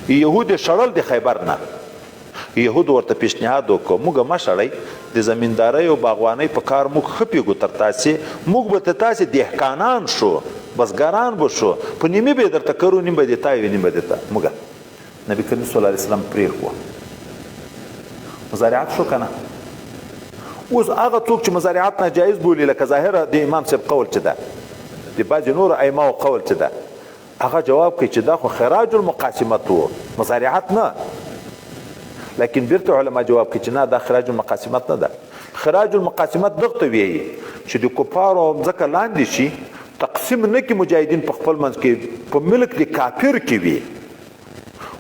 یهود یې شړل د خیبر نه یهود ورته پیشنهاد وکړو موږ مه شړئ د زمیندارۍ او باغوانۍ په کار موږ ښه پوهېږو تر تاسې موږ به تاسې دهقانان شو بزګران به شو په نیمې به یې درته کرو نیم به دې تا وي نیم به دې تا موږ نبي کریم صلی الله علیه وسلم پرېښوه مزارعت شو که نه اوس هغه څوک چې مزارعت ناجایز بولي لکه ظاهره د امام صاحب قول چې ده د بعضې نورو ائمهو قول چې ده هغه جواب کوي چې دا خو خراج المقاسمت و مزارعت نه لیکن بیرته علما جواب کوي چې نه دا خراج المقاسمت نه ده خراج المقاسمت دغه ته وایي چې د کفارو ځکه لاندې شي تقسیم نه کې مجاهدین په خپل منځ کې په ملک د کافر کې وي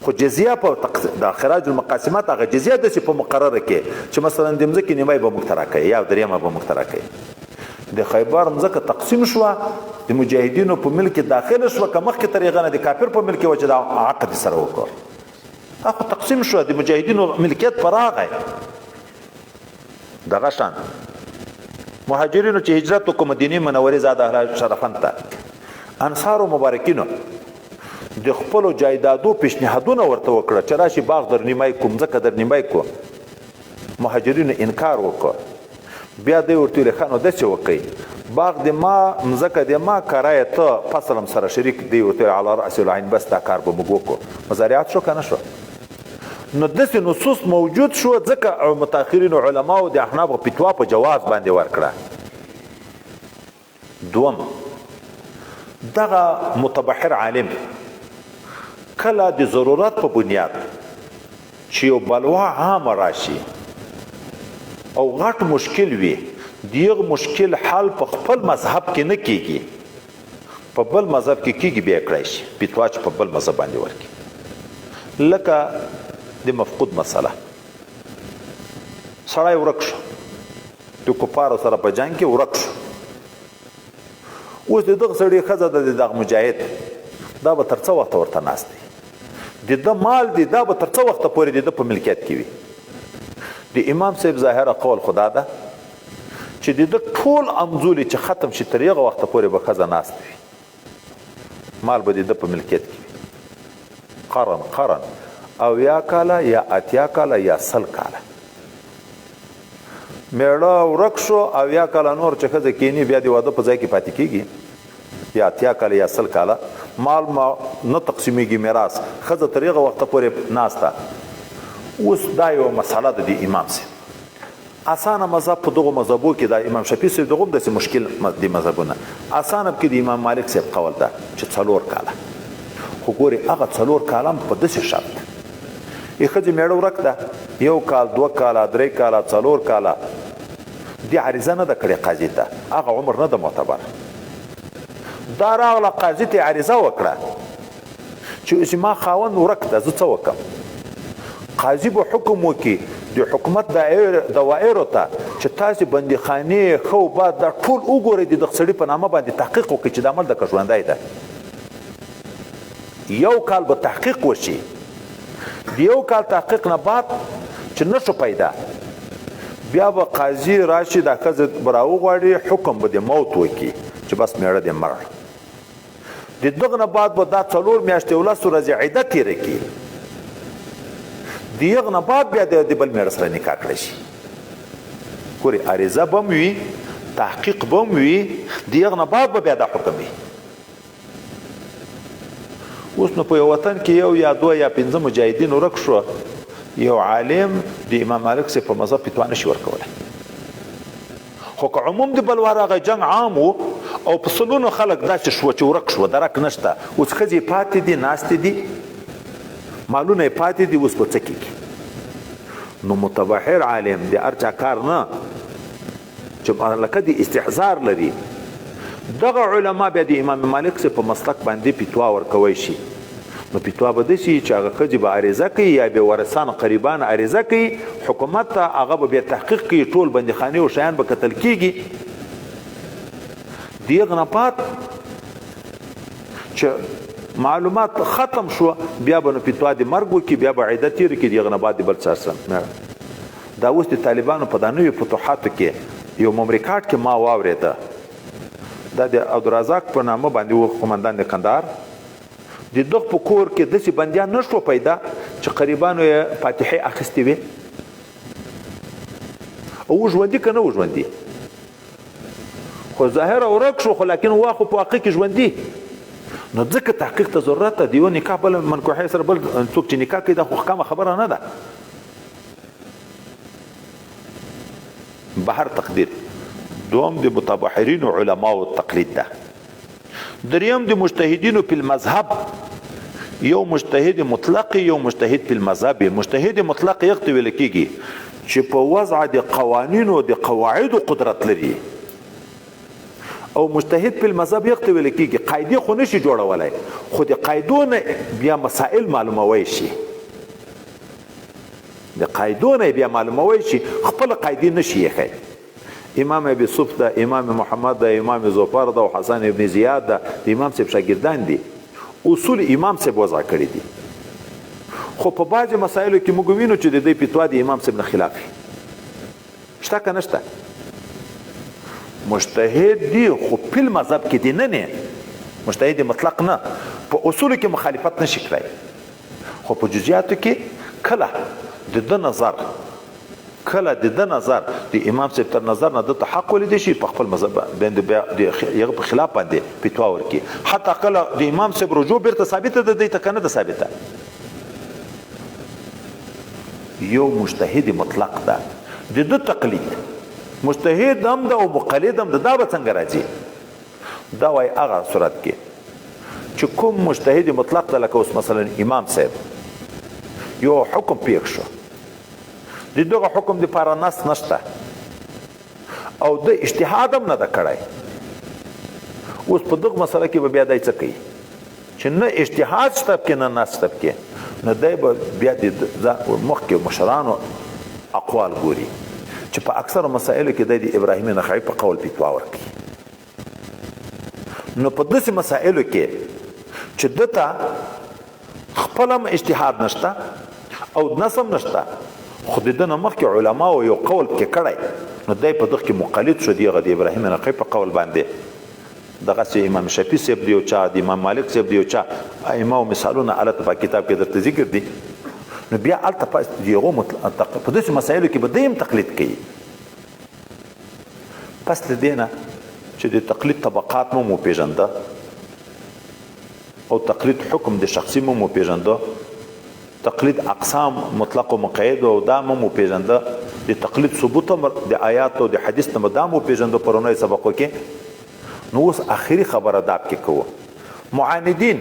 خو جزیه په د خراج المقاسمت هغه جزیه داسې په مقرره کې چې مثلا د مځکې نیمایي به موږ ته راکوي یا درېیمه به موږ ته راکوي د خیبر مځکه تقسیم شوه د مجاهدینو په ملک کې داخله شوه که مخکې تر هغه نه د کافر په ملک کې وه چې دا عقد سره وکړ هغه تقسیم شوه د مجاهدینو ملکیت په راغی دغه شان مهاجرینو چې هجرت وکړو مدینې منورې زاده اهل شرفن ته انصارو مبارکینو د خپلو جایدادو پیشنهادونه ورته وکړه چې راشي باغ در نیمای کو مځکه در نیمای کو مهاجرینو انکار وکړ بیا دی ورته ویل ښه نو داسې وکئ باغ د ما مځکه د ما کرایه ته فصل هم سره شریک دی ورته ویل علی رأس العین بس دا کار به موږ وکړو مزارعت شو که نه شو نو داسې نصوص موجود شو ځکه متاخرینو علماو د احنافو فتوا په جواز باندې ورکړه دوم دغه متبحر عالم کله د ضرورت په بنیاد چې یو بلوا عامه راشي او غټ مشکل وي دیغه مشکل حل په خپل مذهب کې نه کیږي په بل مذهب کې کیږي بیا کړی شي فتوا چې په بل مذهب باندې ورکړي لکه د مفقود مسله سړی ورک شو د کفارو سره په جنګ کې ورک شو اوس د دغه سړي ښځه د دغه مجاهد دا به تر څه وخته ورته ناست دی د ده مال دی دا به تر څه وخته پورې د ده په ملکیت کې وي د امام صاحب ظاهره قول خدا ده چې د ده ټول امزولې چې ختم شي تر هغه وخته پورې به ښځه ناست وي مال به د ده په ملکیت کې وي قرن او یا کاله یا اتیا کاله یا سل کاله میړه ورک شو او یا کاله نور چې ښځه کینی بیا د واده په ځای کې پاتې کیږي یا اتیا کاله یا سل کاله مال ما نه تقسیمیږي میراث ښځه تر هغه وخته پورې ناسته اوس دا یو مسله ده د امام صاحب اسانه مذهب په دغو مذهبو کې د امام شفیع صاحب دغه داسې مشکل دي مذهبونه اسانه کې د امام مالک صاحب قول ده چې 4 کاله خو ګورې هغه 4 کاله په داسې شرط یې ښځې میړه ورک ده 1 کال 2 کاله 3 کاله 4 کاله دې عریضه نه ده کړې قاضي ته هغه عمر نه ده معتبر دا راغله قاضي ته عریضه وکړه چې اوس ما خاوند ورک ده زه څه وکړم قاضي به حکم وکړي د حکومت دوائرو ته چې تاسې بندیخانې ښه و بد دا ټول وګورئ د دغه سړي په نامه باندې تحقیق وکړي چې دا عمل دکه ژوندی ده 1 کال به تحقیق وشي د 1 کال تحقیق نه بعد چې نشو پیدا بیا به قاضي راشي دا ښځه به راوغواړي حکم به د موت وکړي چې بس میړه دې مړ د دغه نه بعد به دا 4 میاشتې 11 ورځې عده تېره کړي د هغه نه بعد بیا د بل میړه سره نکاح کړی شي ګورې عریضه به هم وي تحقیق به هم وي د هغه نه بعد به بیا دا حکم وي اوس نو په یو وطن کې 1 یا 2 یا 5 مجاهدین ورک شو یو عالم د امام مالک صاحب په مذهب فتوا نشي ورکولی خو که عموم د بلوا راغی جنګ عام و او په سلونو خلک داسې شوه چې ورک شوه درک نشته اوس ښځې پاتې دي ناستې دي مالونه یې پاتې دي اوس به څه کېږي نو متبحر عالم د هر چا کار نه چې لکه د استحضار لري دغه علما بیا د امام مالک صاحب په مسلک باندې فتوا ورکوی شي نو فتوا به داسې چې هغه ښځې به عریضه کوي یا به ورثان قریبان عریضه کوي حکومت ته هغه به بیا تحقیق کوي ټول بندیخانې او شیان به کتل کېږي د هغه نه بعد چې معلومات ختم شو بیا به نو فتوا د مرګ وکړي بیا به عده تېره کړي د هغه نه بعد د بل څه دا اوس د طالبانو په دا نویو فتوحاتو کې یو ممرکات کې ما واورېده دا د عبدالرزاق په نامه باندې و قمندان د کندهار د دغه په کور کې داسې بندیان نه شو پیدا چې قریبانو یې فاتحې اخیستې وې او ژوندي که نه و ژوندي خو ظاهر ورک شو خو لیکن واخو په واقع کې ژوندي نو ځکه تحقیق ته ضرورت ده د یو نکاح بل منکوحې سره بل څوک چې نکاح کوي دا خو کمه خبره نه ده بهر تقدیر دوم د متبحرینو علماو تقلید ده دریم د مجتهدینو په المذهب یو مجتهد مطلق یو مجتهد په المذهب مجتهد مطلق یغت ویل کیږي چې په وضع د قوانینو د قواعد قدرت لري او مجتهد په المذهب یغت ویل کیږي قاعده خو نشي جوړولای خو د قاعدو نه بیا مسائل معلوموي شي د قاعدو نه بیا معلوموي شي خپل قاعده نشي یې امام ابي صف ده امام محمد ده امام زوفر ده او حسن ابن زیاد ده د امام صاحب شاګردان دي اصول امام صاحب وضع کړی دي خو په بعض مسایلو کې موږ وینو چې د دې فتوا د امام صاحب نه خلاف شته که نشته مجتهد دی خو په مذهب کې دی نه مجتهد مطلق نه په اصول کې مخالفت نشي کړای خو په جزئیاتو کې کله د ده نظر کله د ده نظر د امام صاحب تر نظر نه دته حق ولیدی شي په خپل مذهب باندې یغه په خلاف باندې فتوا ورکړي حتی کله د امام صاحب رجوع بیرته ثابته ده دی ته کنه ده ثابته یو مجتهد مطلق ده د ده تقلید مجتهد هم ده او مقلد هم ده دا به څنګه راځي دا وایي هغه صورت کې چې کوم مجتهد مطلق ده لکه اوس مثلا امام صاحب یو حکم پیښ شو د دغه حکم دپاره نص نشته او د اجتهاد هم نه ده کړی اوس په دغه مسله کې به بیا دی څه کوي چې نه اجتهاد شته پکې نه نص شته پکې نو دی به بیا د مخکې مشرانو اقوال ګوري چې په اکثرو مسایلو کې دی د ابراهیم نخعي په قول فتوا ورکړي نو په داسې مسایلو کې چې دته خپل هم اجتهاد نشته او نص هم نشته خو د ده نه مخکې علماو یو قول پکې کړی نو دی په دغه کې مقلد شو د هغه د ابراهیم نخعي په قول باندې دغسې امام شافعي صاحب دی یو چا د امام مالک صاحب دی یو چا ائمه مثالونه هلته په کتاب کې درته ذکر دي نو بیا هلته په داسې مسایلو کې به دی هم تقلید کوي پس له دې نه چې د تقلید طبقات مو وپېژنده او تقلید حکم د شخصي مو وپېژنده تقلید اقسام مطلق و مقید او دا مو وپېژنده د تقلید ثبوت د آیات او د حدیث نه دا مو وپېژنده پرونی سبقو کې نو اوس آخري خبره دا پکې کوو معاندین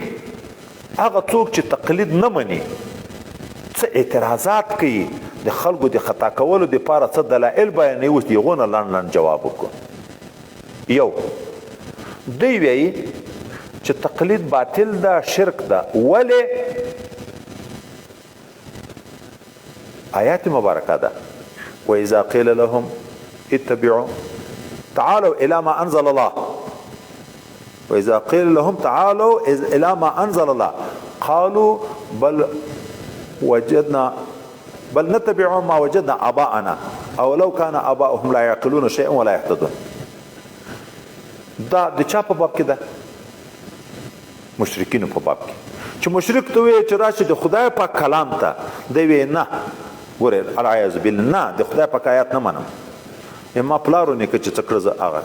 هغه څوک چې تقلید نه مني څه اعتراضات کوي د خلکو د خطا کولو دپاره څه دلایل بیانوي اوس د هغو نه لنډ لنډ جواب وکړو یو دوی وایي چې تقلید باطل ده شرک ده ولې آیات مبارکه ده وإذا قيل لهم اتبعوا تعالوا إلى ما أنزل الله وإذا قيل لهم تعالوا إلى ما أنزل الله قالوا بل نتبع ما وجدنا آباءنا أو لو كان آباؤهم لا يعقلون شيئا ولا يهتدون دا د چا په باب کې ده مشرکینو په باب کې چې مشرک ته وایي چې راشي د خدای پاک کلام ته دی وایي نه ګورې العیاذ بالله نه د خدای پاک آیات نه منم ما پلارو نیکه چې څه کړه زه هغه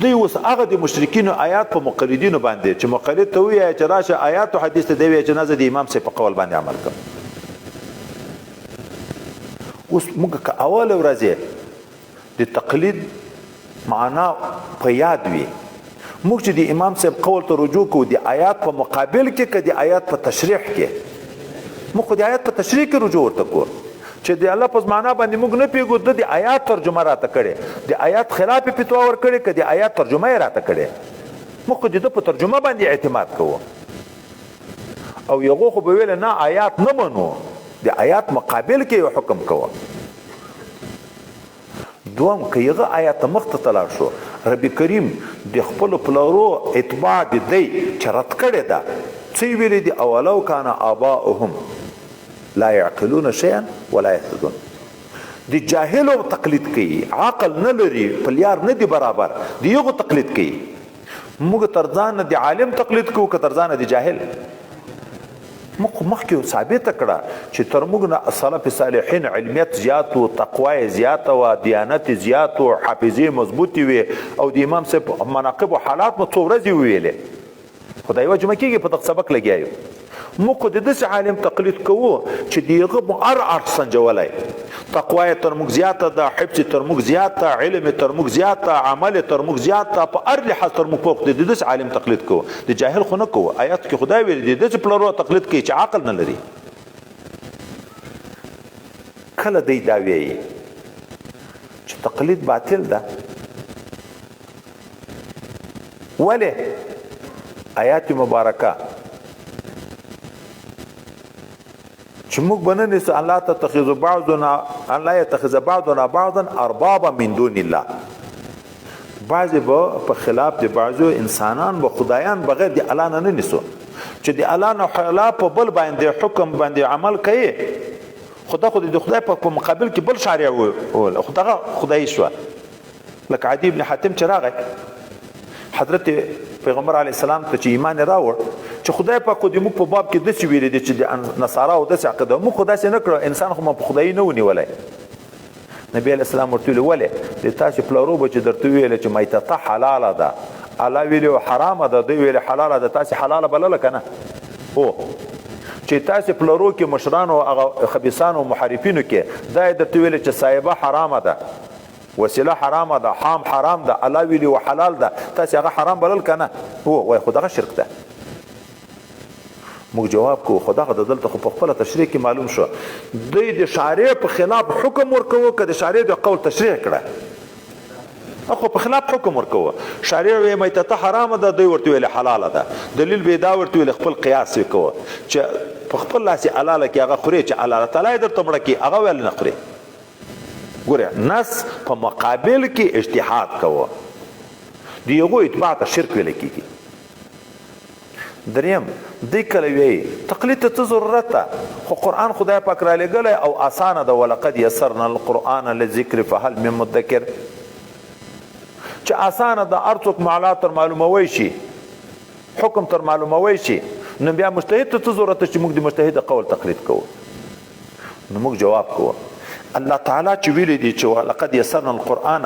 دوی اوس هغه د مشرکینو آیات په مقلدینو باندې چې مقلد ته ووایي چې راشه آیات او حدیث ته دی وایي چې نه زه د امام صاحب په قول باندې عمل کوم اوس موږ که اوله ورځ د تقلید معنا په یاد وي موږ چې د امام صاحب قول ته رجوع کوو د آیات په مقابل کې که د آیات په تشریح کې موږ خو د آیات په تشریح کې رجوع ورته کوو چې د الله په معنا باندې موږ نه پیږو د آیات ترجمه راته کړې د آیات خلاف فتوا ورکړې که د آیات ترجمه یې راته کړې موږ خو د ده په ترجمه باندې اعتماد کوو او یغو خو به ویل نه آیات نه منو د آیات مقابل کې یو حکم کوو دوم که یغه آیات مخته تلاړ شو رب کریم د خپلو پلارو اتباع د دی چې رد کړې ده څه یې ویلي دي اولو کان آباؤهم لا يعقلون شيئا ولا يهتدون د جاهلو تقلید کوي عقل نه لري پلیار نه دی برابر د یغو تقلید کوي موږ تر ځان د عالم تقلید کوو که تر ځان د جاهل مخکې ثابته کړه چې تر موږ نه سلف صالحین علمیت زیات و تقوی زیاته و دیانت زیات و حافظې مضبوطې وي او د امام صاحب مناقب و حالات مو څو ورځې وویلې خو دا یوه جمعه کېږي په دغه سبق لګیا یو موږ خو د داسې عالم تقلید کوو چې د هغه مو هر اړخ سنجولی تقوا یې تر موږ زیاته ده حفظ یې تر موږ زیاته علم یې تر موږ زیاته عمل یې تر موږ زیاته په هر لحاظ تر موږ فوق دی د داسې عالم تقلید کوو د جاهل خو نه کوو آیات کې خدای ویلي دی داسې پلرو تقلید کوي چې عقل نه لري کله دی دا وایي چې تقلید باطل ده ولې آیات مبارکه چې موږ به نه نیسو ان لا تتخذ بعضنا ان لا يتخذ بعضنا بعضا اربابا من دون الله بعضې به په خلاف د بعضو انسانان به خدایان بغیر د الله نه نیسو چې د الله نه خلاف په بل باندې حکم باندې عمل کوي خدا خو د خدای په مقابل کې بل شارع و خدغه خدای شو لکه عدی بن حاتم چې راغی حضرت پیغمبر علیه السلام ته چې ایمان راوړ چې خدای پاک خو دې موږ په باب کې داسې ویلي دي چې د نصارا او داسې عقیده موږ خو داسې نه کړو انسان خو ما په خدایي نه ونیولی نبي علیه السلام ورته ویلي ولې د تاسې پلارو به چې درته ویلې چې میتته حلاله ده الله ویلي حرامه ده دوی ویلې حلاله ده تاسې حلاله بلله که نه هو چې تاسې پلارو کې مشرانو هغه خبیثانو او محرفینو کې دا یې درته ویلې چې صایبه حرامه ده وسیله حرامه ده حام حرام ده الله ویلي و حلال ده تاسې هغه حرام بلل که نه هو وایي خو دغه شرک ده موږ جواب کوو خو دغه د دلته خو په خپله تشریح کې معلوم شو دوی د شارع په خلاف حکم ورکوو که د شارع د قول تشریح کړه خو په خلاف حکم ورکوو شارع وایي میتته حرامه ده دوی ورته ویلې حلاله ده دلیل به یې دا ورته ویلې خپل قیاس یې کوو چې په خپل لاس یې حلاله کې هغه خورې چې الله تعالی یې درته مړه کړي هغه ویل نه خورې ګوره نس په مقابل کې اجتهاد کوو د هغو اتباع ته شرک ویل کېږي دریم دی کله وایي تقلید ته څه ضرورت ده خو قرآن خدای پاک رالیږلی او اسانه ده ولقد یسرنا القرآن للذکر فهل من مدکر چې اسانه ده هر څوک معنا تر معلوموی شي حکم تر معلوموی شي نو بیا مجتهد ته څه ضرورت ده چې موږ د مجتهد قول تقلید کوو نو موږ جواب کوو الله تعالی چې ویلی دی چې ولقد یسرنا القرآن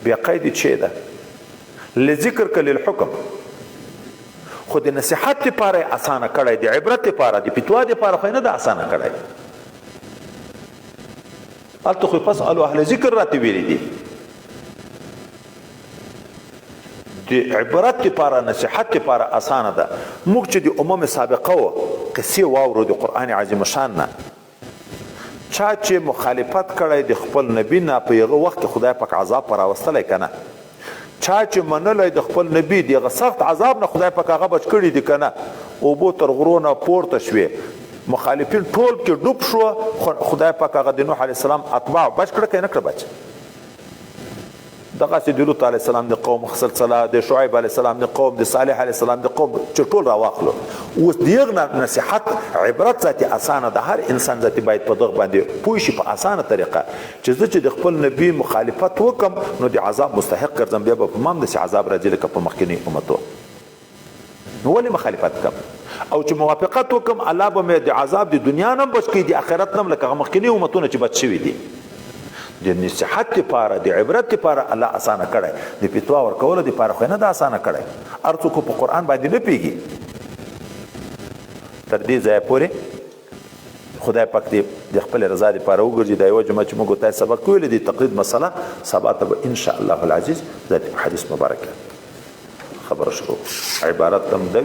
بیا قید چې ده لذکر که للحکم خو د نصیحت لپاره اسانه کړی د عبرت لپاره د فتوا لپاره خو نه ده اسانه کړی هلته خو فاسألو اهل ذکر راته ویلي دي د عبرت لپاره نصیحت لپاره اسانه ده موږ چې د امم سابقه و قصې واورو د قرآن عظیم شان نه چا چې مخالفت کړی د خپل نبی نه په هغه وخت کې خدای پاک عذاب پر راوستلی که نه چا چې منلی د خپل نبی دغه سخت عذاب نه خدای پاک هغه بچ کړي دي که نه اوبو تر غرو نه پورته شوې مخالفین ټول کې ډوب شو خدای پاک هغه د نوح علیه السلام اتباع بچ کړه که نه کړه بچ دغسې د لوط علیه السلام د قوم سلسله د شعیب علیه السلام د قوم د صالح علیه السلام د قوم چې ټول راواخلو اوس د هغه نصیحت عبرت ذاتي اسانه ده هر انسان ذاتي باید په دغه باندې پوه شي په اسانه طریقه چې زه چې د خپل نبي مخالفت وکم نو د عذاب مستحق ګرځم بیا به په ما هم داسې عذاب راځي لکه په مخکیني امتو نو ولې مخالفت کم او چې موافقت وکم الله به مې د عذاب د دنیا نه بچ کړي د آخرت نه لکه مخکیني امتونه چې بچ شوي دي د نصیحت لپاره د عبرت لپاره الله اسانه کړی د فتوا ورکولو لپاره خو نه ده اسانه کړی هر څوک په قرآن باندې نه پوهېږي تر دې ځایه پورې خدای پاک دې د خپل رضا لپاره وګرځي دا یوه جمعه چې موږ تاسې سبق ویلی د تقلید مسله سبا ته به انشاءالله العزیز ذاتي حدیث مبارک خبره شو عبارت هم ده